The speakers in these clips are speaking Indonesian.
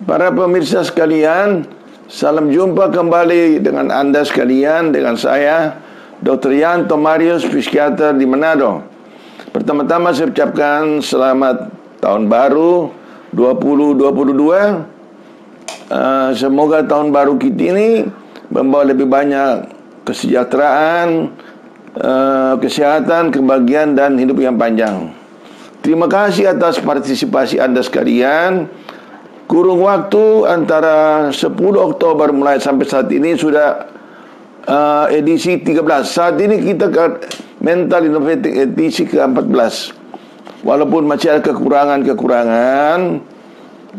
Para pemirsa sekalian, salam jumpa kembali dengan Anda sekalian, dengan saya, Dr. Yanto Marius, psikiater di Manado. Pertama-tama saya ucapkan selamat tahun baru 2022. Semoga tahun baru kita ini membawa lebih banyak kesejahteraan, kesehatan, kebahagiaan, dan hidup yang panjang. Terima kasih atas partisipasi Anda sekalian. Kurun waktu antara 10 Oktober mulai sampai saat ini sudah edisi 13. Saat ini kita ke Mental Innovating edisi ke-14. Walaupun masih ada kekurangan-kekurangan,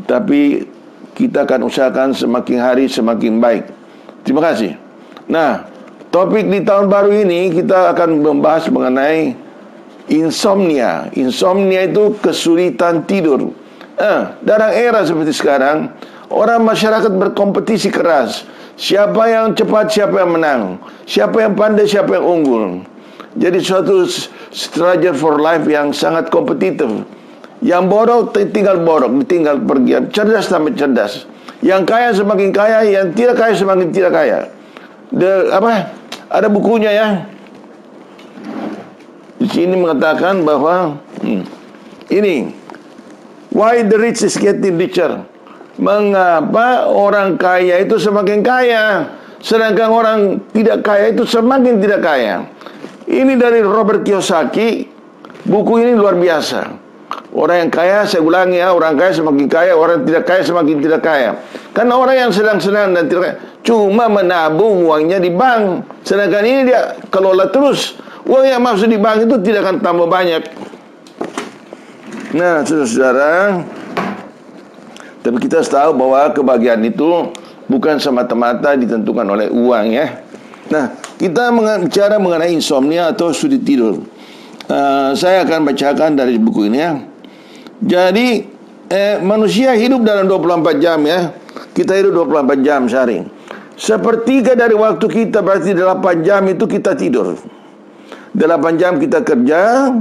tapi kita akan usahakan semakin hari semakin baik. Terima kasih. Nah, topik di tahun baru ini kita akan membahas mengenai insomnia. Insomnia itu kesulitan tidur. Dalam era seperti sekarang, orang masyarakat berkompetisi keras. Siapa yang cepat, siapa yang menang. Siapa yang pandai, siapa yang unggul. Jadi suatu strategy for life yang sangat kompetitif. Yang bodoh tinggal bodoh, tinggal pergi. Cerdas tambah cerdas. Yang kaya semakin kaya, yang tidak kaya semakin tidak kaya. Ada bukunya ya. Di sini mengatakan bahwa ini, why the rich is getting richer. Mengapa orang kaya itu semakin kaya, sedangkan orang tidak kaya itu semakin tidak kaya. Ini dari Robert Kiyosaki. Buku ini luar biasa. Orang yang kaya, saya ulangi ya, orang kaya semakin kaya, orang tidak kaya semakin tidak kaya. Karena orang yang senang-senang dan tidak kaya cuma menabung uangnya di bank, sedangkan ini dia kelola terus. Uang yang masuk di bank itu tidak akan tambah banyak. Nah, saudara-saudara, tapi kita harus tahu bahwa kebahagiaan itu bukan semata-mata ditentukan oleh uang ya. Nah, kita bicara mengenai insomnia atau sulit tidur. Saya akan bacakan dari buku ini ya. Jadi, manusia hidup dalam 24 jam ya. Kita hidup 24 jam sehari. Sepertiga dari waktu kita, berarti 8 jam itu kita tidur. 8 jam kita kerja,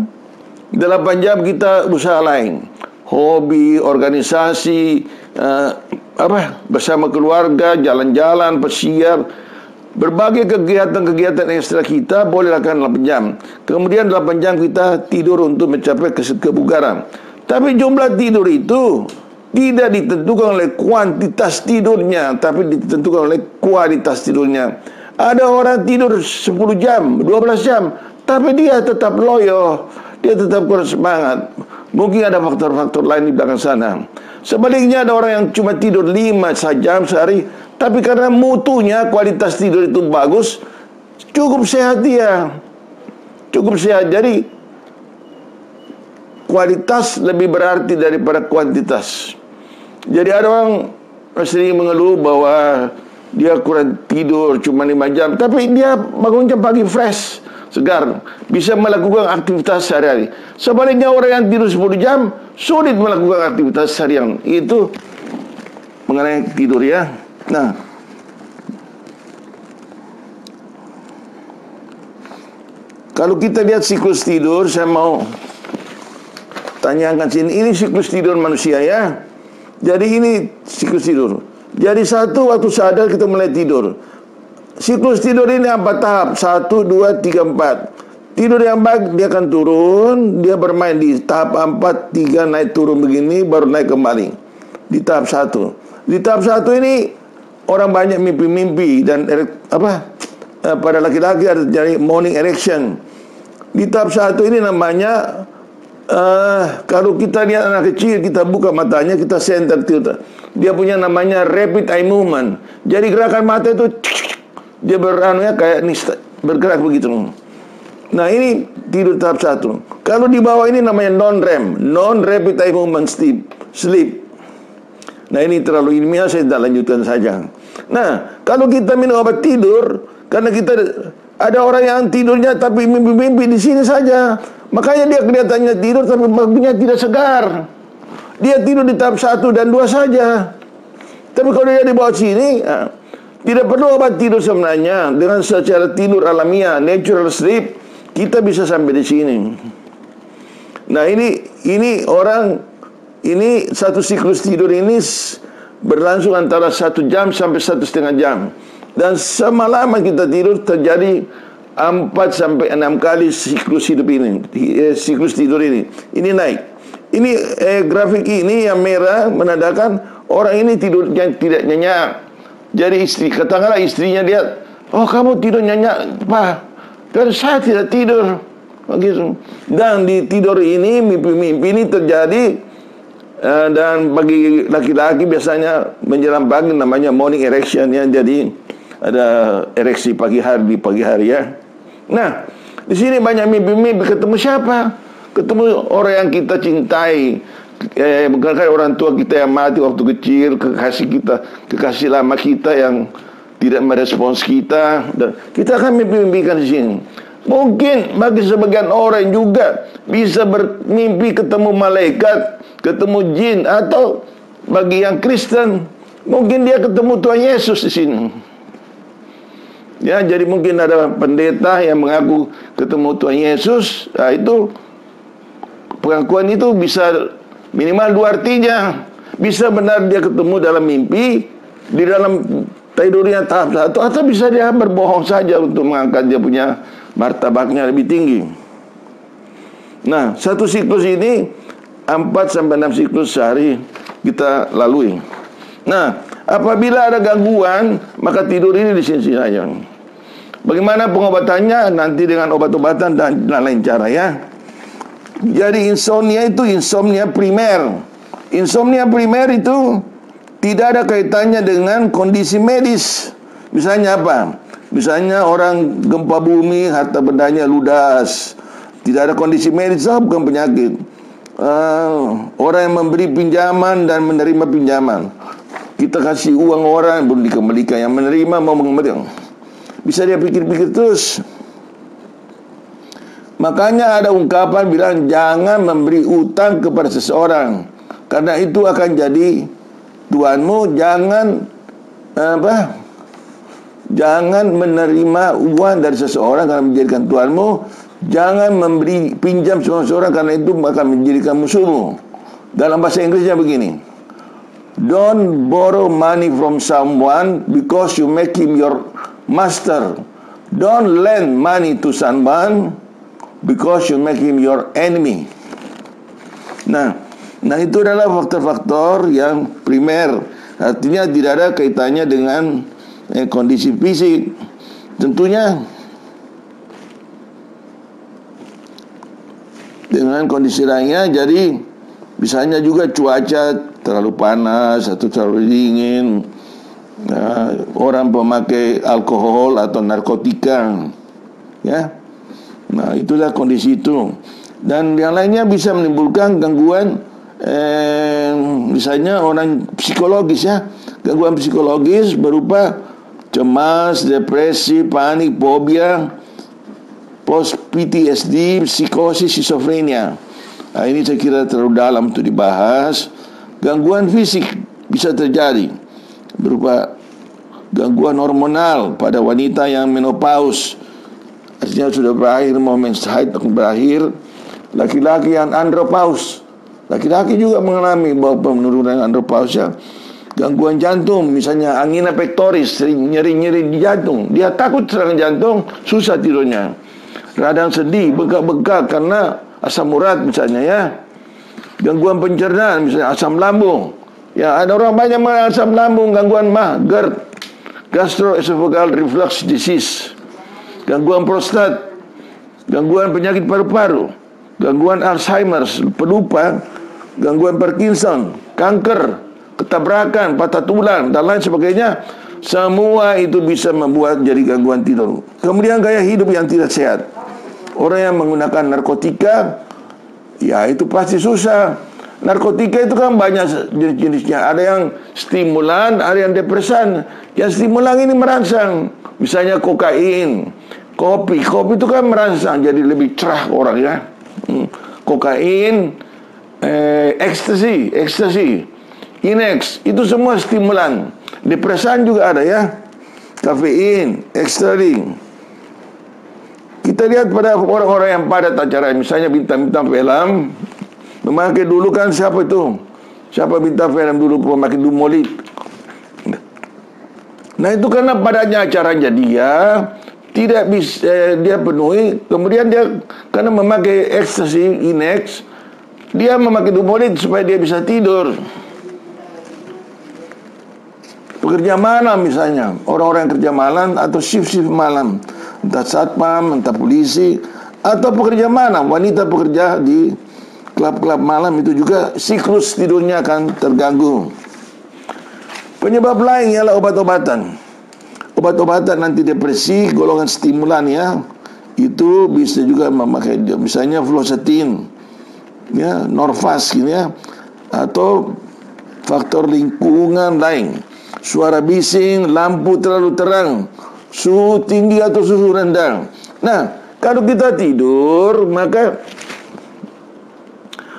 8 jam kita usaha lain, hobi, organisasi, bersama keluarga, jalan-jalan, pesiar, berbagai kegiatan-kegiatan ekstra kita boleh lakukan 8 jam. Kemudian 8 jam kita tidur untuk mencapai kebugaran. Tapi jumlah tidur itu tidak ditentukan oleh kuantitas tidurnya, tapi ditentukan oleh kualitas tidurnya. Ada orang tidur 10 jam, 12 jam, tapi dia tetap loyo, dia tetap kurang semangat. Mungkin ada faktor-faktor lain di belakang sana. Sebaliknya ada orang yang cuma tidur 5 jam sehari, tapi karena mutunya, kualitas tidur itu bagus, cukup sehat dia. Cukup sehat. Jadi kualitas lebih berarti daripada kuantitas. Jadi ada orang sering mengeluh bahwa dia kurang tidur cuma 5 jam, tapi dia bangunnya pagi fresh, segar, bisa melakukan aktivitas sehari-hari. Sebaliknya orang yang tidur 10 jam sulit melakukan aktivitas harian. Itu mengenai tidur ya. Nah, kalau kita lihat siklus tidur, saya mau tanyakan sini. Ini siklus tidur manusia ya. Jadi ini siklus tidur. Jadi satu, waktu sadar kita mulai tidur. Siklus tidur ini 4 tahap. 1, 2, 3, 4. Tidur yang baik dia akan turun, dia bermain di tahap 4, 3 naik turun begini, baru naik kembali di tahap 1. Di tahap 1 ini orang banyak mimpi-mimpi dan pada laki-laki ada jadi morning erection. Di tahap 1 ini namanya kalau kita lihat anak kecil, kita buka matanya, kita center tidur. Dia punya namanya rapid eye movement. Jadi gerakan mata itu dia kayak bergerak begitu. Nah, ini tidur tahap 1. Kalau di bawah ini namanya non-REM, non rapid eye movement sleep. Nah, ini terlalu ilmiah, saya tidak lanjutkan saja. Nah, kalau kita minum obat tidur, karena kita ada orang yang tidurnya tapi mimpi-mimpi di sini saja. Makanya dia kelihatannya tidur tapi mimpinya tidak segar. Dia tidur di tahap 1 dan 2 saja. Tapi kalau dia di bawah sini, tidak perlu obat tidur sebenarnya. Dengan secara tidur alamiah, natural sleep, kita bisa sampai di sini. Nah, ini satu siklus tidur ini berlangsung antara 1 jam sampai 1,5 jam. Dan semalaman kita tidur terjadi 4 sampai 6 kali siklus hidup ini, siklus tidur ini. Ini naik. Ini grafik ini yang merah menandakan orang ini tidur yang tidak nyenyak. Jadi katakanlah istrinya lihat, oh kamu tidur nyenyak, Pak. Dan saya tidak tidur. Begitu. Dan di tidur ini, mimpi-mimpi ini terjadi. Dan bagi laki-laki biasanya menjelang pagi namanya morning erection ya. Jadi ada ereksi pagi hari ya. Nah, di sini banyak mimpi-mimpi. Ketemu siapa? Ketemu orang yang kita cintai. Bukan orang tua kita yang mati waktu kecil, kekasih lama kita yang tidak merespons kita. Dan kita akan mimpi-mimpikan di sini. Mungkin bagi sebagian orang juga bisa bermimpi ketemu malaikat, ketemu jin, atau bagi yang Kristen mungkin dia ketemu Tuhan Yesus di sini. Ya, jadi mungkin ada pendeta yang mengaku ketemu Tuhan Yesus. Nah, itu pengakuan itu bisa minimal 2 artinya. Bisa benar dia ketemu dalam mimpi, di dalam tidurnya tahap 1, atau bisa dia berbohong saja untuk mengangkat dia punya martabaknya lebih tinggi. Nah, satu siklus ini 4 sampai 6 siklus sehari kita lalui. Nah, apabila ada gangguan, maka tidur ini di sini saja. Bagaimana pengobatannya? Nanti dengan obat-obatan dan lain cara ya. Jadi insomnia itu insomnia primer. Insomnia primer itu tidak ada kaitannya dengan kondisi medis. Misalnya apa? Misalnya orang gempa bumi, harta bendanya ludas. Tidak ada kondisi medis, bukan penyakit. Orang yang memberi pinjaman dan menerima pinjaman. Kita kasih uang orang, belum dikembalikan. Yang menerima mau mengembalikan. Bisa dia pikir-pikir terus. Makanya ada ungkapan bilang jangan memberi utang kepada seseorang, karena itu akan jadi tuanmu. Jangan menerima uang dari seseorang karena menjadikan tuanmu. Jangan memberi pinjam seseorang karena itu akan menjadikan musuhmu. Dalam bahasa Inggrisnya begini, don't borrow money from someone because you make him your master. Don't lend money to someone because you make him your enemy. Nah itu adalah faktor-faktor yang primer. Artinya tidak ada kaitannya dengan kondisi fisik. Tentunya dengan kondisi lainnya. Jadi misalnya juga cuaca terlalu panas atau terlalu dingin, orang pemakai alkohol atau narkotika ya. Nah itulah kondisi itu. Dan yang lainnya bisa menimbulkan gangguan misalnya orang psikologis ya. Gangguan psikologis berupa cemas, depresi, panik, fobia, post PTSD, psikosis, skizofrenia. Nah, ini saya kira terlalu dalam untuk dibahas. Gangguan fisik bisa terjadi berupa gangguan hormonal pada wanita yang menopause, artinya sudah berakhir momen haid berakhir. Laki-laki yang andropause, laki-laki juga mengalami penurunan andropause ya. Gangguan jantung, misalnya angina pectoris, nyeri-nyeri di jantung, dia takut serangan jantung, susah tidurnya. Radang sedih, begak-begak karena asam urat misalnya ya. Gangguan pencernaan, misalnya asam lambung. Ya, ada orang banyak mengalami asam lambung, gangguan GERD, gastroesophageal reflux disease. Gangguan prostat, gangguan penyakit paru-paru, gangguan Alzheimer, pelupa, gangguan Parkinson, kanker, ketabrakan, patah tulang, dan lain sebagainya. Semua itu bisa membuat jadi gangguan tidur. Kemudian gaya hidup yang tidak sehat. Orang yang menggunakan narkotika, ya itu pasti susah. Narkotika itu kan banyak jenis-jenisnya. Ada yang stimulan, ada yang depresan. Yang stimulan ini merangsang. Misalnya kokain, kopi itu kan merangsang jadi lebih cerah orang ya. Kokain, ekstasi, Inex, itu semua stimulan. Depresan juga ada ya. Kafein, ekstrim. Kita lihat pada orang-orang yang padat acara, misalnya bintang-bintang film. Memakai dulu kan siapa itu? Siapa bintang film dulu memakai dumolit? Nah itu karena padanya acaranya dia tidak bisa dia penuhi, kemudian dia karena memakai ekstasi Inex, dia memakai dumolit supaya dia bisa tidur. Pekerja malam misalnya, orang-orang yang kerja malam atau shift-shift malam, entah satpam, entah polisi, atau pekerja malam, wanita pekerja di klub-klub malam, itu juga siklus tidurnya akan terganggu. Penyebab lain ialah obat-obatan. Obat-obatan anti depresi, golongan stimulan ya, itu bisa juga memakai, misalnya fluoxetine, ya, Norvasc gitu ya, atau faktor lingkungan lain, suara bising, lampu terlalu terang, suhu tinggi atau suhu rendah. Nah, kalau kita tidur, maka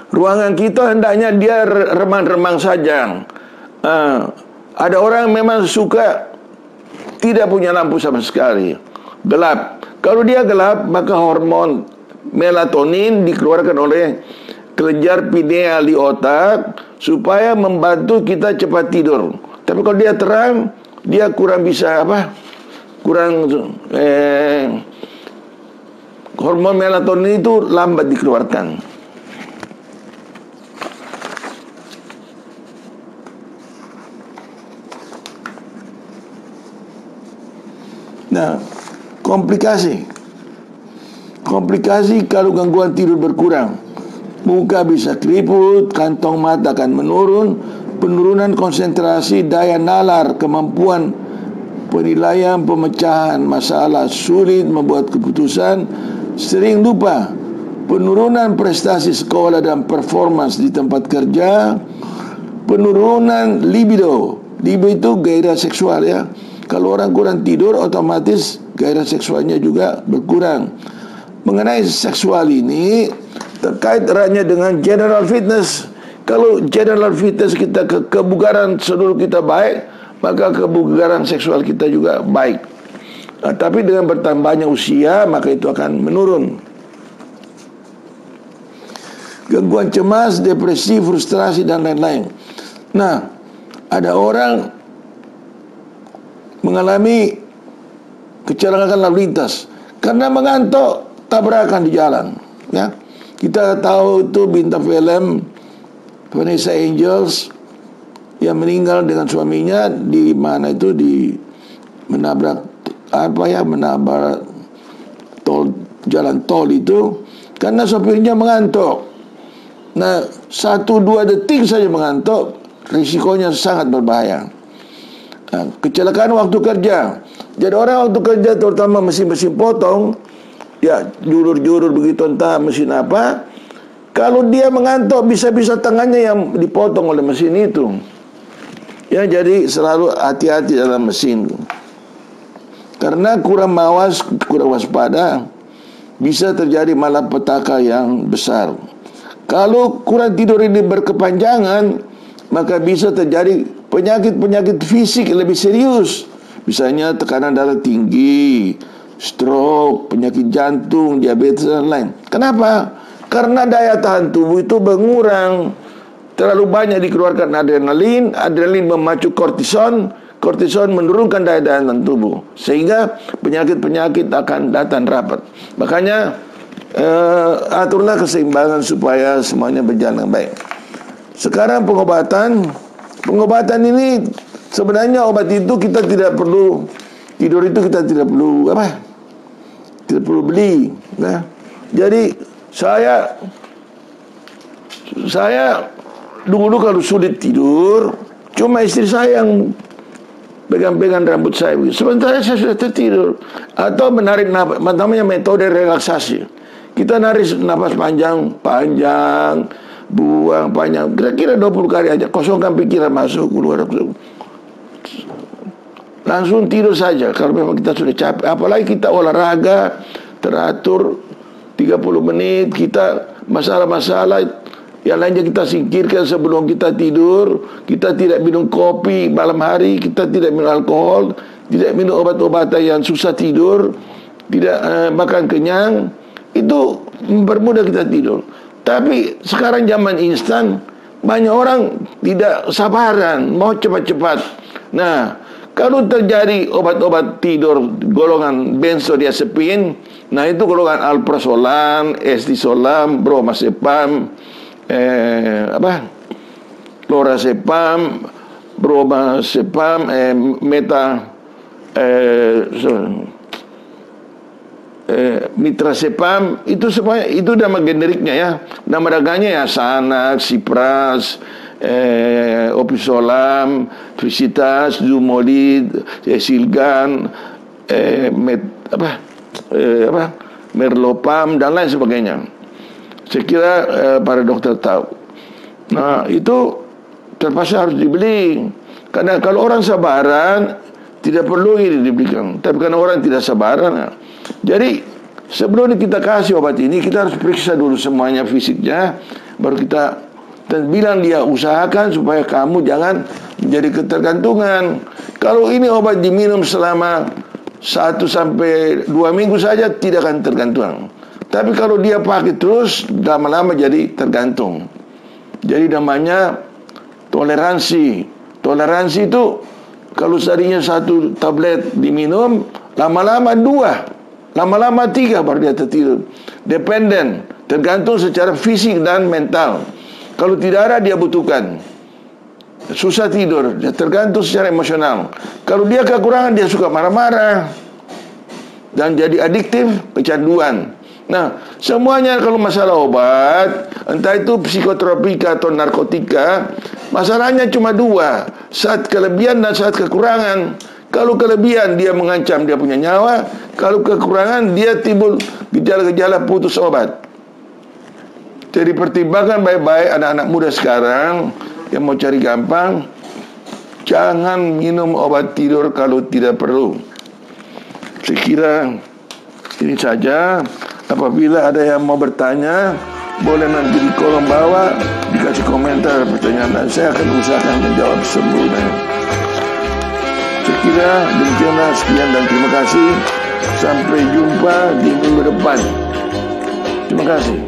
ruangan kita hendaknya dia remang-remang saja. Ada orang memang suka tidak punya lampu sama sekali, gelap. Kalau dia gelap, maka hormon melatonin dikeluarkan oleh kelenjar pineal di otak supaya membantu kita cepat tidur. Tapi kalau dia terang, dia kurang bisa hormon melatonin itu lambat dikeluarkan. Nah, komplikasi kalau gangguan tidur berkurang, muka bisa keriput, kantong mata akan menurun, penurunan konsentrasi, daya nalar, kemampuan penilaian, pemecahan masalah, sulit membuat keputusan, sering lupa, penurunan prestasi sekolah dan performance di tempat kerja, penurunan libido. Libido itu gairah seksual ya. Kalau orang kurang tidur, otomatis gairah seksualnya juga berkurang. Mengenai seksual ini terkait eratnya dengan general fitness. Kalau general fitness kita, kebugaran seluruh kita baik, maka kebugaran seksual kita juga baik. Tapi dengan bertambahnya usia, maka itu akan menurun. Gangguan cemas, depresi, frustrasi, dan lain-lain. Nah, ada orang mengalami kecelakaan lalu lintas karena mengantuk, tabrakan di jalan ya. Kita tahu itu bintang film Vanessa Angels yang meninggal dengan suaminya di mana itu, di menabrak jalan tol itu karena sopirnya mengantuk. Nah, 1-2 detik saja mengantuk, risikonya sangat berbahaya. Kecelakaan waktu kerja. Jadi orang waktu kerja, terutama mesin-mesin potong, ya jurur-jurur begitu, entah mesin apa, kalau dia mengantuk, bisa-bisa tangannya yang dipotong oleh mesin itu. Ya, jadi selalu hati-hati dalam mesin. Karena kurang mawas, kurang waspada, bisa terjadi malapetaka yang besar. Kalau kurang tidur ini berkepanjangan, maka bisa terjadi penyakit-penyakit fisik lebih serius. Misalnya tekanan darah tinggi, stroke, penyakit jantung, diabetes, dan lain. Kenapa? Karena daya tahan tubuh itu berkurang. Terlalu banyak dikeluarkan adrenalin. Adrenalin memacu kortison. Kortison menurunkan daya tahan tubuh, sehingga penyakit-penyakit akan datang rapat. Makanya aturlah keseimbangan supaya semuanya berjalan baik. Sekarang pengobatan ini sebenarnya obat itu kita tidak perlu, tidur itu kita tidak perlu tidak perlu beli. Nah, jadi saya dulu kalau sulit tidur, cuma istri saya yang pegang-pegang rambut saya, sementara saya sudah tertidur. Atau menarik nafas, namanya metode relaksasi. Kita narik nafas panjang, buang panjang, kira-kira 20 kali aja. Kosongkan pikiran, masuk, keluar, langsung tidur saja. Kalau memang kita sudah capek, apalagi kita olahraga teratur 30 menit, kita masalah-masalah yang lainnya kita singkirkan sebelum kita tidur. Kita tidak minum kopi malam hari, kita tidak minum alkohol, tidak minum obat-obatan yang susah tidur, tidak makan kenyang. Itu mempermudah kita tidur. Tapi sekarang zaman instan, banyak orang tidak sabaran, mau cepat-cepat. Nah, Kalau terjadi obat-obat tidur golongan benzodiazepin, nah itu golongan alprazolam, estizolam, bromazepam, lorazepam, bromazepam, mitrazepam, itu semua itu nama generiknya ya. Nama dagangnya ya Xanax, Cipras, Opisolam, Visitas, Zumolid, Silgan, Merlopam dan lain sebagainya. Saya kira para dokter tahu. Nah, itu terpaksa harus dibeli. Karena kalau orang sabaran tidak perlu ini diberikan. Tapi karena orang tidak sabaran, jadi sebelum kita kasih obat ini, kita harus periksa dulu semuanya fisiknya, baru kita dan bilang dia usahakan supaya kamu jangan menjadi ketergantungan. Kalau ini obat diminum selama 1 sampai 2 minggu saja tidak akan tergantung. Tapi kalau dia pakai terus, lama-lama jadi tergantung. Jadi namanya toleransi. Toleransi itu kalau tadinya 1 tablet diminum, lama-lama 2, lama-lama 3 baru dia tertidur. Dependen, tergantung secara fisik dan mental. Kalau tidak ada dia butuhkan. Susah tidur, dia tergantung secara emosional. Kalau dia kekurangan, dia suka marah-marah dan jadi adiktif, kecanduan. Nah, semuanya kalau masalah obat, entah itu psikotropika atau narkotika, masalahnya cuma 2, saat kelebihan dan saat kekurangan. Kalau kelebihan dia mengancam dia punya nyawa, kalau kekurangan dia timbul gejala-gejala putus obat. Jadi pertimbangkan baik-baik anak-anak muda sekarang yang mau cari gampang, jangan minum obat tidur kalau tidak perlu. Saya kira ini saja. Apabila ada yang mau bertanya, boleh nanti di kolom bawah dikasih komentar pertanyaan dan saya akan usahakan menjawab seluruhnya. Saya kira demikianlah, sekian dan terima kasih. Sampai jumpa di minggu depan. Terima kasih.